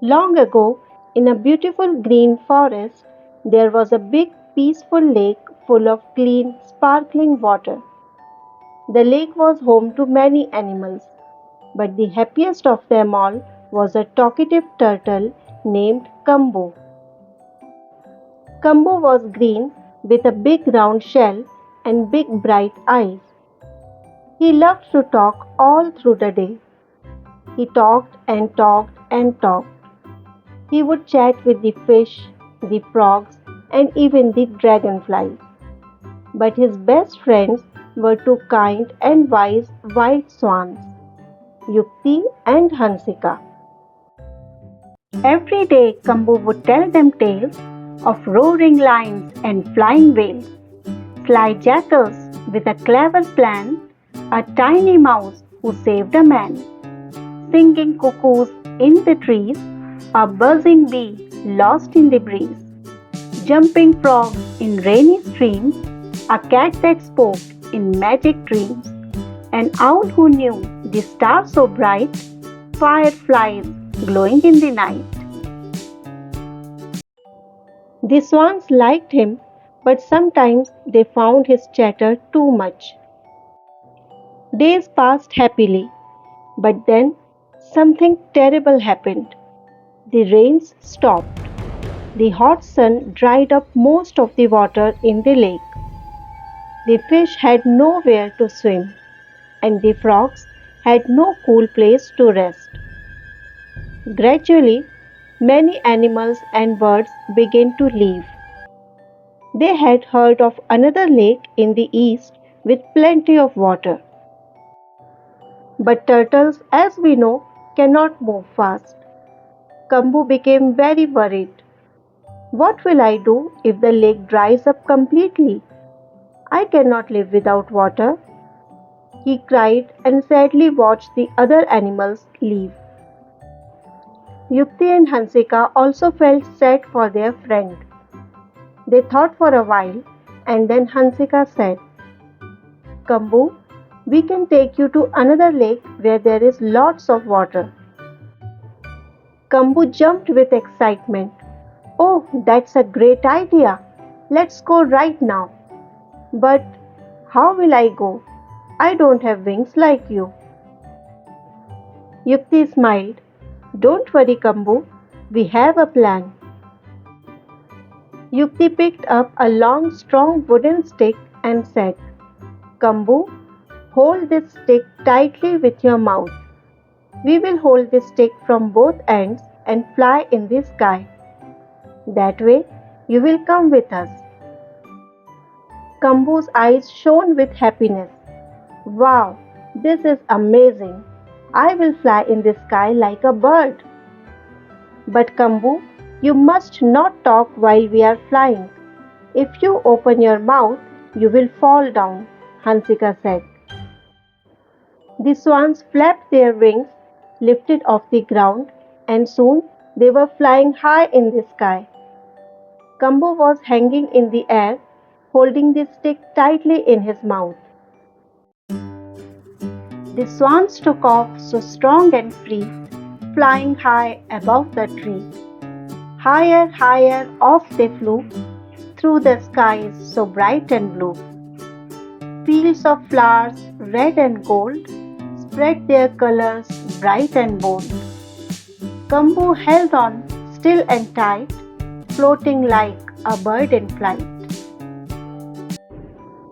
Long ago, in a beautiful green forest, there was a big peaceful lake full of clean, sparkling water. The lake was home to many animals, but the happiest of them all was a talkative turtle named Kambu. Kambu was green with a big round shell and big bright eyes. He loved to talk all through the day. He talked and talked and talked. He would chat with the fish, the frogs, and even the dragonflies. But his best friends were two kind and wise white swans, Yukti and Hansika. Every day Kambu would tell them tales of roaring lions and flying whales, sly jackals with a clever plan, a tiny mouse who saved a man, singing cuckoos in the trees, a buzzing bee lost in the breeze, jumping frogs in rainy streams, a cat that spoke in magic dreams, an owl who knew the stars so bright, fireflies glowing in the night. The swans liked him, but sometimes they found his chatter too much. Days passed happily, but then something terrible happened. The rains stopped. The hot sun dried up most of the water in the lake. The fish had nowhere to swim, and the frogs had no cool place to rest. Gradually, many animals and birds began to leave. They had heard of another lake in the east with plenty of water. But turtles, as we know, cannot move fast. Kambu became very worried. What will I do if the lake dries up completely? I cannot live without water. He cried and sadly watched the other animals leave. Yukti and Hansika also felt sad for their friend. They thought for a while and then Hansika said, Kambu, we can take you to another lake where there is lots of water. Kambu jumped with excitement. Oh, that's a great idea. Let's go right now. But how will I go? I don't have wings like you. Yukti smiled. Don't worry, Kambu. We have a plan. Yukti picked up a long, strong wooden stick and said, Kambu, hold this stick tightly with your mouth. We will hold this stick from both ends and fly in the sky. That way, you will come with us. Kambu's eyes shone with happiness. Wow, this is amazing. I will fly in the sky like a bird. But Kambu, you must not talk while we are flying. If you open your mouth, you will fall down, Hansika said. The swans flapped their wings, lifted off the ground, and soon they were flying high in the sky. Kambu was hanging in the air, holding the stick tightly in his mouth. The swans took off so strong and free, flying high above the tree. Higher, higher off they flew, through the skies so bright and blue. Fields of flowers, red and gold, spread their colors bright and bold. Kambu held on still and tight, floating like a bird in flight.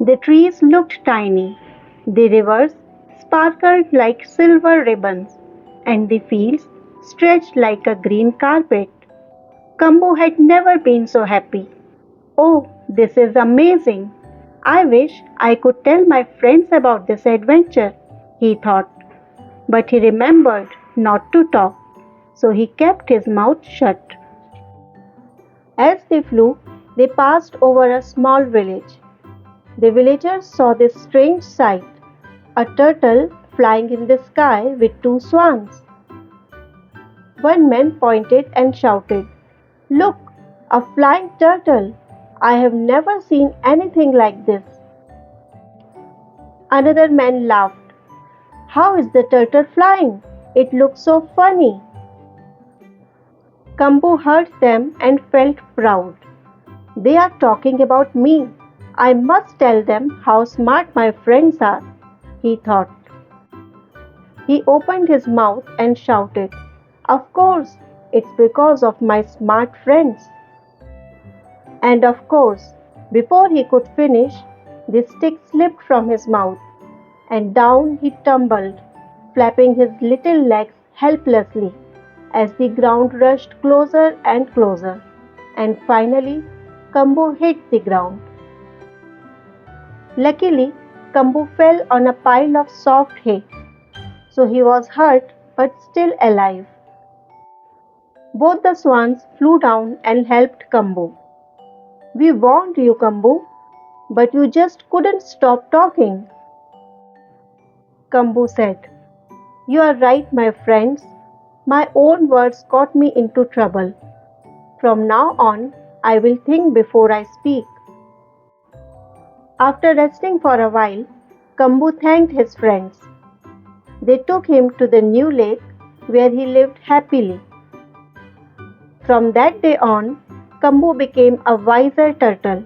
The trees looked tiny, the rivers sparkled like silver ribbons, and the fields stretched like a green carpet. Kambu had never been so happy. Oh, this is amazing! I wish I could tell my friends about this adventure, he thought. But he remembered not to talk, so he kept his mouth shut. As they flew, they passed over a small village. The villagers saw this strange sight, a turtle flying in the sky with two swans. One man pointed and shouted, Look, a flying turtle! I have never seen anything like this. Another man laughed. How is the turtle flying? It looks so funny. Kambu heard them and felt proud. They are talking about me. I must tell them how smart my friends are, he thought. He opened his mouth and shouted, "Of course, it's because of my smart friends." And of course, before he could finish, the stick slipped from his mouth, and down he tumbled, flapping his little legs helplessly as the ground rushed closer and closer, and finally Kambu hit the ground. Luckily, Kambu fell on a pile of soft hay, so he was hurt but still alive. Both the swans flew down and helped Kambu. "We warned you, Kambu, but you just couldn't stop talking," Kambu said. "You are right, my friends. My own words got me into trouble. From now on, I will think before I speak." After resting for a while, Kambu thanked his friends. They took him to the new lake where he lived happily. From that day on, Kambu became a wiser turtle.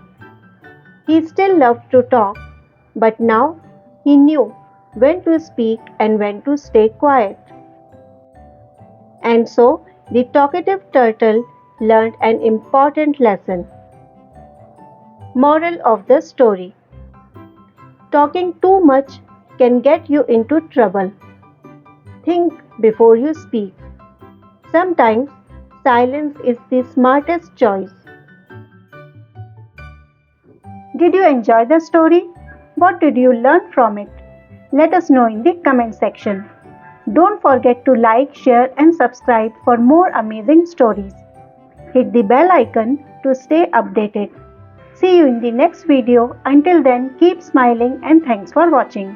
He still loved to talk, but now he knew when to speak and when to stay quiet. And so the talkative turtle learned an important lesson. Moral of the story: talking too much can get you into trouble. Think before you speak. Sometimes silence is the smartest choice. Did you enjoy the story? What did you learn from it? Let us know in the comment section. Don't forget to like, share, and subscribe for more amazing stories. Hit the bell icon to stay updated. See you in the next video. Until then, keep smiling and thanks for watching.